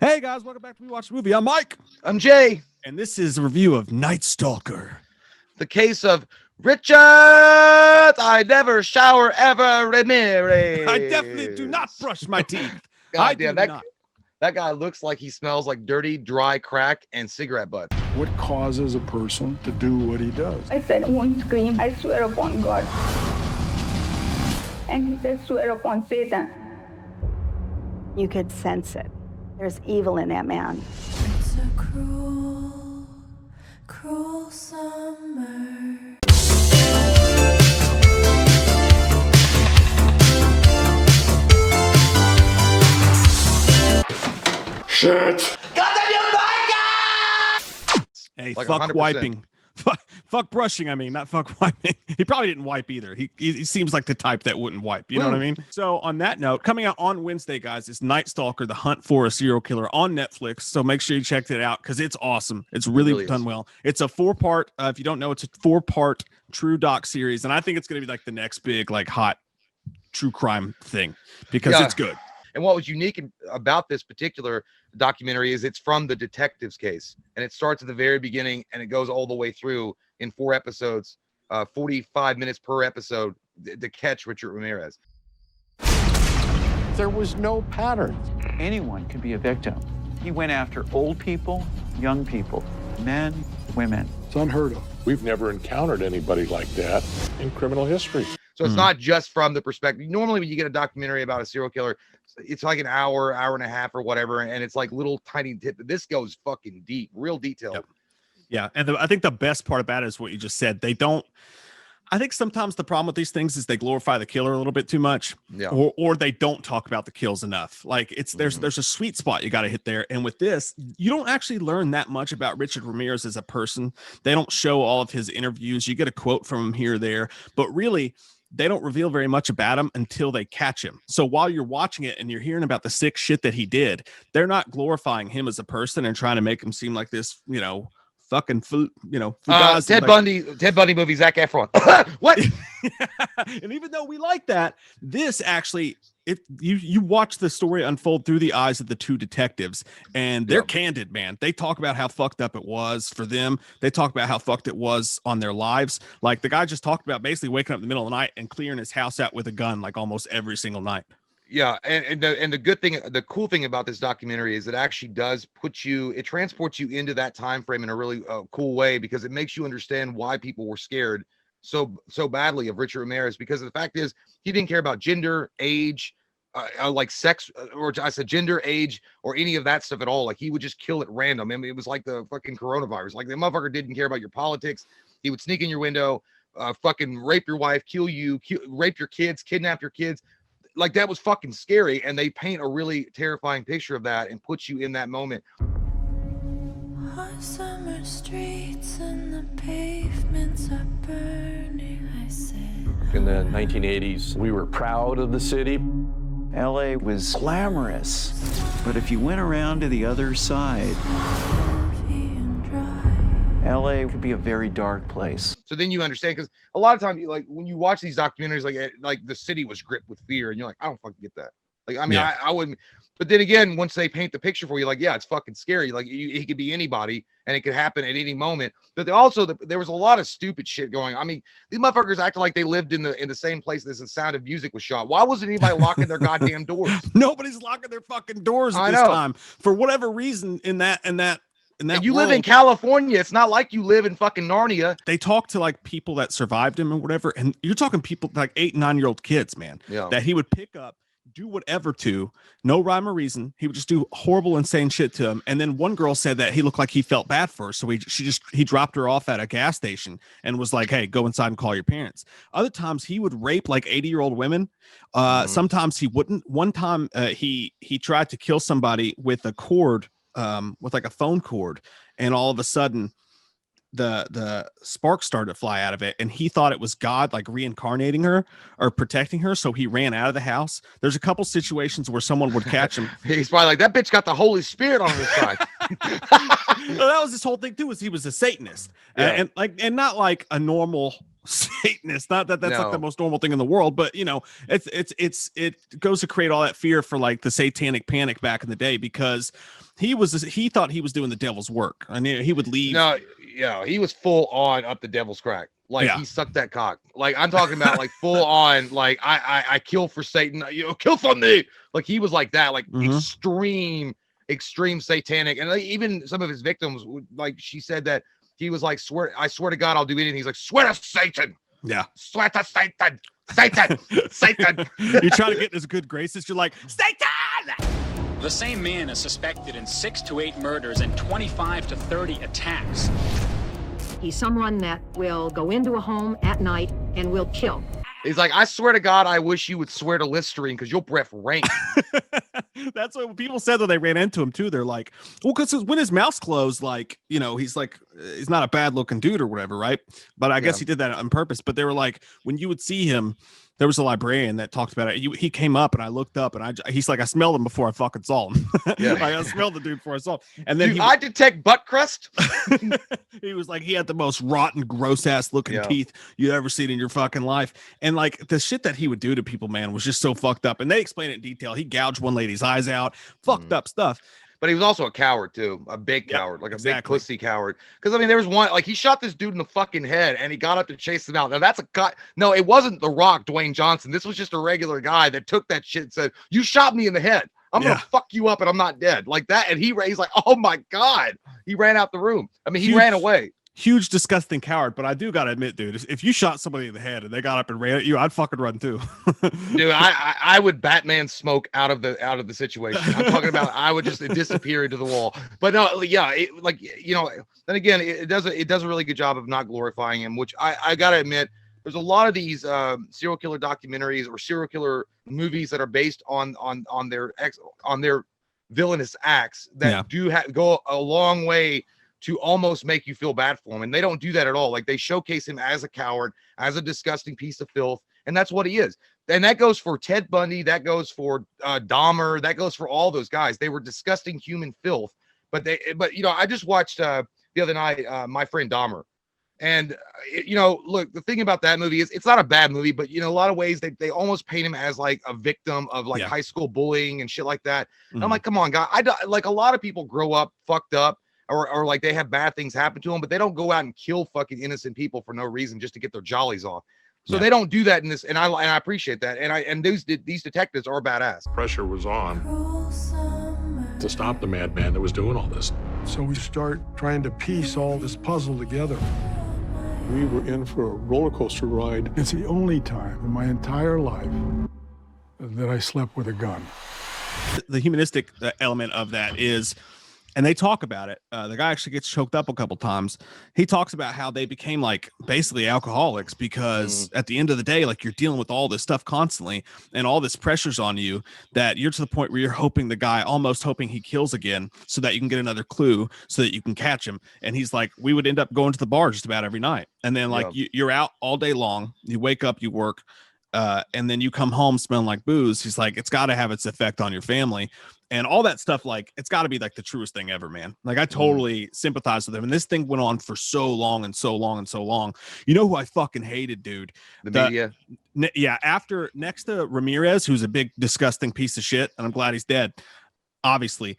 Hey guys, welcome back to We Watch the Movie. I'm Mike. I'm Jay. And this is a review of Night Stalker. The case of Richard I never shower ever Ramirez. I definitely do not brush my teeth. God damn, that guy looks like he smells like dirty, dry crack and cigarette butt. What causes a person to do what he does? I said, I won't scream. I swear upon God. And he said, swear upon Satan. You could sense it. There's evil in that man. It's a cruel, cruel summer. Shit! Hey, Like fuck 100%. wiping. Fuck brushing, I mean, not fuck wiping. He probably didn't wipe either. He seems like the type that wouldn't wipe. You know what I mean? So on that note, coming out on Wednesday, guys, is Night Stalker, The Hunt for a Serial Killer on Netflix. So make sure you check it out because it's awesome. It's really done well. It's a 4-part, if you don't know, it's a 4-part true doc series. And I think it's going to be like the next big, like hot true crime thing because it's good. And what was unique about this particular documentary is it's from the detective's case, and it starts at the very beginning and it goes all the way through in 4 episodes, 45 minutes per episode to catch Richard Ramirez. There was no pattern. Anyone could be a victim. He went after old people, young people, men, women. It's unheard of. We've never encountered anybody like that in criminal history. So it's not just from the perspective. Normally when you get a documentary about a serial killer, it's like an hour and a half or whatever, and it's like little tiny tip. This goes fucking deep, real detailed. Yep. Yeah, and I think the best part about it is what you just said. I think sometimes the problem with these things is they glorify the killer a little bit too much, or they don't talk about the kills enough. Like there's a sweet spot you got to hit there. And with this, you don't actually learn that much about Richard Ramirez as a person. They don't show all of his interviews. You get a quote from him here or there, but really they don't reveal very much about him until they catch him. So while you're watching it and you're hearing about the sick shit that he did, they're not glorifying him as a person and trying to make him seem like this, fucking Ted Bundy movie, Zac Efron. What? And even though we like that, this actually, you watch the story unfold through the eyes of the 2 detectives, and they're candid, man. They talk about how fucked up it was for them. They talk about how fucked it was on their lives. Like the guy just talked about basically waking up in the middle of the night and clearing his house out with a gun, like almost every single night. Yeah, and the good thing, the cool thing about this documentary is it actually does it transports you into that time frame in a really cool way, because it makes you understand why people were scared so badly of Richard Ramirez. Because the fact is, he didn't care about gender, age, like sex, or I said gender, age, or any of that stuff at all. Like he would just kill at random. I mean, it was like the fucking coronavirus. Like the motherfucker didn't care about your politics. He would sneak in your window, fucking rape your wife, kill you, rape your kids, kidnap your kids. Like that was fucking scary, and they paint a really terrifying picture of that and put you in that moment. Hot summer streets and the pavements are burning, I said. In the 1980s, we were proud of the city. LA was glamorous, but if you went around to the other side, Heavy and dry. LA could be a very dark place. So then you understand, because a lot of times, like when you watch these documentaries, like the city was gripped with fear, and you're like, I don't fucking get that. Like, I mean, I wouldn't. But then again, once they paint the picture for you, like, yeah, it's fucking scary. Like, he could be anybody, and it could happen at any moment. But there was a lot of stupid shit going on. I mean, these motherfuckers acted like they lived in the same place as The Sound of Music was shot. Why wasn't anybody locking their goddamn doors? Nobody's locking their fucking doors at this time for whatever reason. In that And you live in California. It's not like you live in fucking Narnia. They talk to like people that survived him and whatever. And you're talking people like 8 and 9-year-old kids, man, that he would pick up, do whatever to, no rhyme or reason. He would just do horrible, insane shit to him. And then one girl said that he looked like he felt bad for her. So he dropped her off at a gas station and was like, hey, go inside and call your parents. Other times he would rape like 80-year-old women. Sometimes he wouldn't. One time he tried to kill somebody with a cord, with like a phone cord, and all of a sudden the sparks started to fly out of it, and he thought it was God like reincarnating her or protecting her, so he ran out of the house. There's a couple situations where someone would catch him. He's probably like, that bitch got the Holy Spirit on his side. Well, that was his whole thing too, is he was a Satanist, and not like a normal Satanist. Not that that's like the most normal thing in the world, but it goes to create all that fear for like the satanic panic back in the day, because he thought he was doing the devil's work. I mean, he would leave. No, yeah, he was full on up the devil's crack. Like he sucked that cock. Like I'm talking about like full on, like I kill for Satan, kill for me. Like he was like that, like extreme satanic. And like, even some of his victims, like she said that he was like, I swear to God, I'll do anything. He's like, swear to Satan. Yeah. Swear to Satan. Satan. Satan. You try to get in his good graces. You're like, Satan. The same man is suspected in 6 to 8 murders and 25 to 30 attacks. He's someone that will go into a home at night and will kill. He's like, I swear to God, I wish you would swear to Listerine because your breath rank. That's what people said when they ran into him too. They're like, well, because when his mouth's closed, like, he's like, he's not a bad looking dude or whatever, right? But I guess he did that on purpose. But they were like, when you would see him, there was a librarian that talked about it. He came up and I looked up and he's like, I smelled him before I fucking saw him. Yeah. Like, I smelled the dude before I saw him. And then I detect butt crust. He was like, he had the most rotten, gross ass looking teeth you ever seen in your fucking life. And like the shit that he would do to people, man, was just so fucked up. And they explain it in detail. He gouged one lady's eyes out, fucked up stuff. But he was also a coward too, a big coward, like a big pussy coward. Because I mean, there was one, like he shot this dude in the fucking head, and he got up to chase him out. Now that's a guy. No, it wasn't The Rock, Dwayne Johnson. This was just a regular guy that took that shit and said, "You shot me in the head. I'm gonna fuck you up, and I'm not dead." Like that, and he's like, "Oh my God!" He ran out the room. I mean, he ran away. Huge, disgusting coward. But I do gotta admit, dude, if you shot somebody in the head and they got up and ran at you, I'd fucking run too. Dude, I would Batman smoke out of the situation. I'm talking about I would just disappear into the wall. But no, yeah, then again, it does a really good job of not glorifying him, which I gotta admit, there's a lot of these serial killer documentaries or serial killer movies that are based on their villainous acts that do go a long way to almost make you feel bad for him. And they don't do that at all. Like they showcase him as a coward, as a disgusting piece of filth. And that's what he is. And that goes for Ted Bundy. That goes for Dahmer. That goes for all those guys. They were disgusting human filth. But I just watched the other night, My Friend Dahmer. And, look, the thing about that movie is it's not a bad movie, but, a lot of ways they almost paint him as like a victim of like high school bullying and shit like that. And I'm like, come on, guy. Like a lot of people grow up fucked up. Or like they have bad things happen to them, but they don't go out and kill fucking innocent people for no reason just to get their jollies off. So they don't do that in this, and I appreciate that. And these detectives are badass. Pressure was on to stop the madman that was doing all this. So we start trying to piece all this puzzle together. We were in for a roller coaster ride. It's the only time in my entire life that I slept with a gun. The humanistic element of that is, and they talk about it. The guy actually gets choked up a couple times. He talks about how they became like basically alcoholics because at the end of the day, like you're dealing with all this stuff constantly and all this pressure's on you that you're to the point where you're hoping the guy, almost hoping he kills again so that you can get another clue so that you can catch him. And he's like, we would end up going to the bar just about every night. And then like you're out all day long. You wake up, you work, and then you come home smelling like booze. He's like, it's got to have its effect on your family. And all that stuff, like, it's got to be like the truest thing ever, man. Like, I totally sympathize with him. And this thing went on for so long and so long and so long. You know who I fucking hated, dude? The media. Next to Ramirez, who's a big, disgusting piece of shit. And I'm glad he's dead, obviously.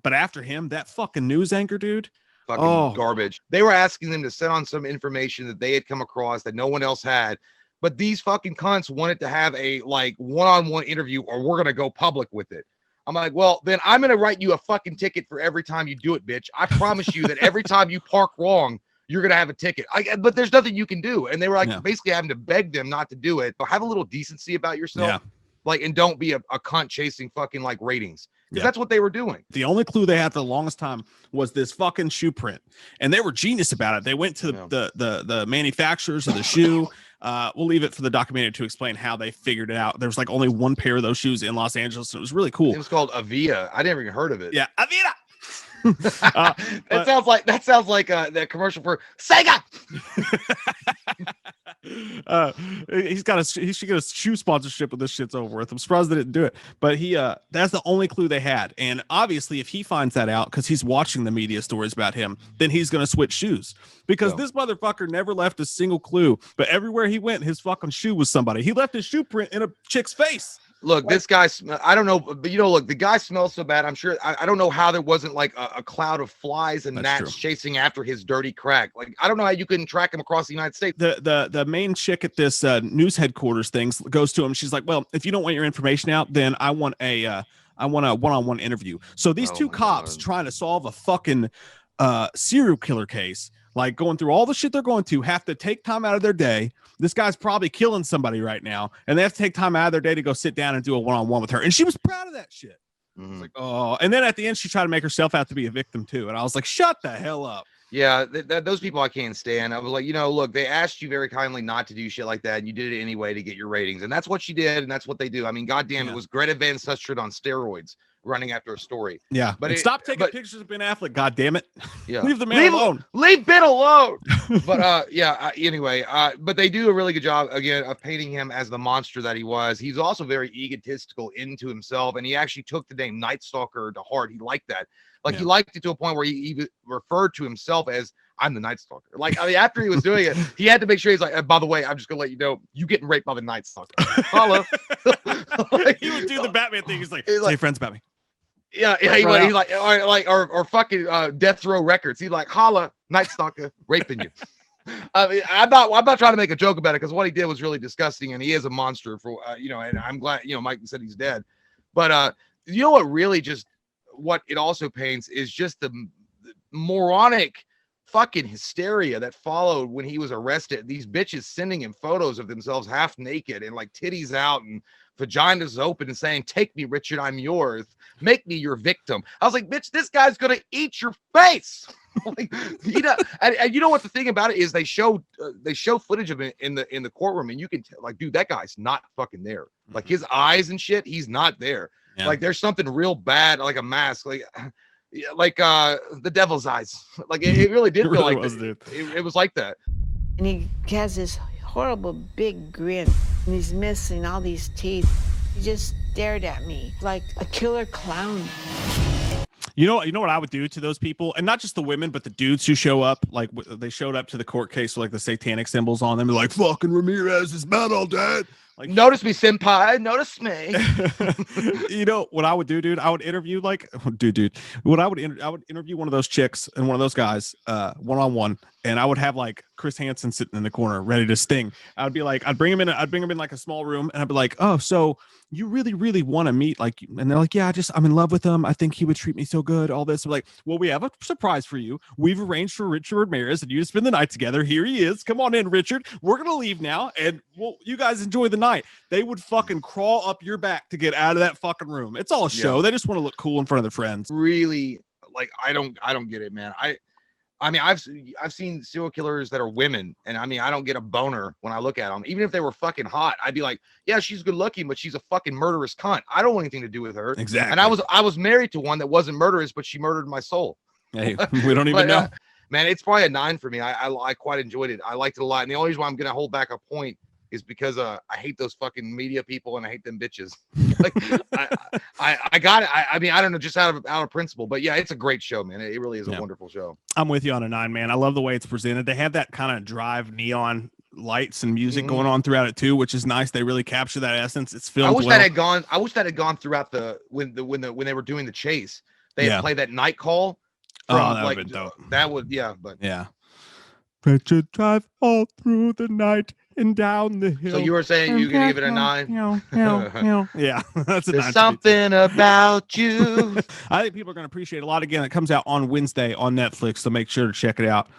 But after him, that fucking news anchor, dude. Fucking garbage. They were asking them to send on some information that they had come across that no one else had. But these fucking cunts wanted to have a, like, one-on-one interview or we're going to go public with it. I'm like, well, then I'm going to write you a fucking ticket for every time you do it, bitch. I promise you that every time you park wrong, you're going to have a ticket. But there's nothing you can do. And they were like basically having to beg them not to do it. But have a little decency about yourself. Yeah. Like, and don't be a cunt chasing fucking like ratings. Because that's what they were doing. The only clue they had for the longest time was this fucking shoe print. And they were genius about it. They went to the manufacturers of the shoe. We'll leave it for the documentary to explain how they figured it out. There was like only one pair of those shoes in Los Angeles. And it was really cool. It was called Avia. I never even heard of it. Yeah, Avia. That sounds like the commercial for Sega. He should get a shoe sponsorship when this shit's over with. I'm surprised they didn't do it, but that's the only clue they had. And obviously if he finds that out because he's watching the media stories about him, then he's going to switch shoes because this motherfucker never left a single clue, but everywhere he went, his fucking shoe was somebody. He left his shoe print in a chick's face. Look, this guy, I don't know, but look, the guy smells so bad. I'm sure, I don't know how there wasn't like a cloud of flies and gnats chasing after his dirty crack. Like, I don't know how you couldn't track him across the United States. The main chick at this news headquarters thing goes to him. She's like, well, if you don't want your information out, then I want a one-on-one interview. So these two cops trying to solve a fucking serial killer case, like going through all the shit they're going to, have to take time out of their day. This guy's probably killing somebody right now, and they have to take time out of their day to go sit down and do a one-on-one with her. And she was proud of that shit. Like, oh, and then at the end, she tried to make herself out to be a victim too. And I was like, shut the hell up. Yeah, those people I can't stand. I was like, look, they asked you very kindly not to do shit like that, and you did it anyway to get your ratings. And that's what she did, and that's what they do. I mean, goddamn, it was Greta Van Susteren on steroids running after a story. Yeah, but stop taking pictures of Ben Affleck, God damn it. Yeah, leave the man alone. Leave Ben alone. But anyway, but they do a really good job again of painting him as the monster that he was. He's also very egotistical into himself, and he actually took the name Night Stalker to heart. He liked that. Like, he liked it to a point where he even referred to himself as, I'm the Night Stalker. Like, I mean, after he was doing it, he had to make sure he's like, by the way, I'm just gonna let you know, you getting raped by the Night Stalker. Hello. Like, he would do the Batman thing. He's like, say friends about me. Yeah, he's like, or fucking Death Row Records. He's like, holla, Night Stalker, raping you. I mean, I'm not trying to make a joke about it, because what he did was really disgusting, and he is a monster for and I'm glad Mike said he's dead. But what really just what it also paints is just the moronic fucking hysteria that followed when he was arrested. These bitches sending him photos of themselves half naked and like titties out and vaginas open and saying, take me, Richard, I'm yours, make me your victim. I was like, bitch, this guy's gonna eat your face. Like, and you know what the thing about it is, they show footage of it in the courtroom, and you can tell, like, dude, that guy's not fucking there. Like, his eyes and shit, he's not there. Yeah. Like, there's something real bad, like a mask, like the devil's eyes. Like, it really did feel like it was like that. And he has this horrible big grin, and he's missing all these teeth. He just stared at me like a killer clown. You know what I would do to those people, and not just the women, but the dudes who show up. Like, they showed up to the court case with like the satanic symbols on them. They're like, fucking Ramirez is metal, dad. Like, notice me, senpai. Notice me. You know what I would do, dude? I would interview I would interview one of those chicks and one of those guys, one-on-one, and I would have like Chris Hansen sitting in the corner ready to sting. I'd bring him in like a small room, and I'd be like, oh, so you really, really want to meet, like, and they're like, yeah, I'm in love with him. I think he would treat me so good. All this. I'm like, well, we have a surprise for you. We've arranged for Richard Ramirez and you to spend the night together. Here he is. Come on in, Richard. We're going to leave now. And you guys enjoy the night. They would fucking crawl up your back to get out of that fucking room. It's all a show. Yeah. They just want to look cool in front of their friends. Really, like, I don't get it, man. I mean, I've seen serial killers that are women, and I mean, I don't get a boner when I look at them. Even if they were fucking hot, I'd be like, yeah, she's good looking, but she's a fucking murderous cunt. I don't want anything to do with her. Exactly. And I was married to one that wasn't murderous, but she murdered my soul. Hey, we don't even know. Man, it's probably a 9 for me. I quite enjoyed it. I liked it a lot. And the only reason why I'm gonna hold back a point is because I hate those fucking media people, and I hate them bitches. Like, I got it. I mean, I don't know, just out of principle, but yeah, it's a great show, man. It really is a wonderful show. I'm with you on a 9, man. I love the way it's presented. They have that kind of drive neon lights and music going on throughout it too, which is nice. They really capture that essence. It's filmed. I wish that had gone throughout when they were doing the chase. They had played that night call. That would have been dope. That would, but yeah. Richard drive all through the night and down the hill. So you were saying you're gonna give it a 9? Yeah, that's a 9. There's something about you. I think people are gonna appreciate a lot. Again, it comes out on Wednesday on Netflix, so make sure to check it out.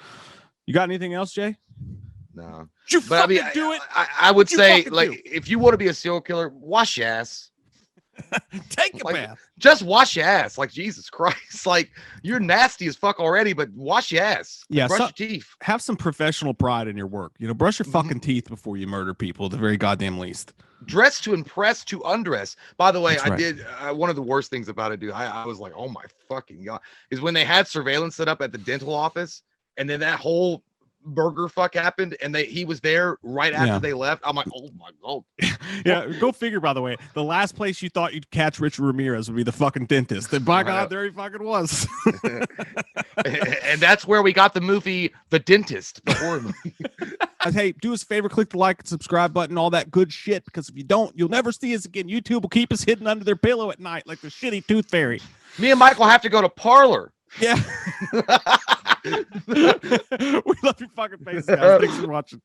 You got anything else, Jay? No. But I mean, do it. I would say, like, if you want to be a serial killer, wash your ass. Take a bath. Just wash your ass. Like, Jesus Christ. Like, you're nasty as fuck already, but wash your ass. Yeah. Brush your teeth. Have some professional pride in your work. You know, brush your fucking teeth before you murder people, at the very goddamn least. Dress to impress, to undress. By the way, I did one of the worst things about it, dude. I was like, oh my fucking God, is when they had surveillance set up at the dental office, and then that whole burger fuck happened, and he was there right after they left. I'm like, oh my God. Yeah, go figure. By the way, the last place you thought you'd catch Richard Ramirez would be the fucking dentist, and by God, there he fucking was. And that's where we got the movie The Dentist, the horror movie. Hey, do us a favor, click the like and subscribe button, all that good shit, because if you don't, you'll never see us again. YouTube will keep us hidden under their pillow at night like the shitty tooth fairy. Me and Michael have to go to Parlor. Yeah. We love your fucking faces, guys. Thanks for watching.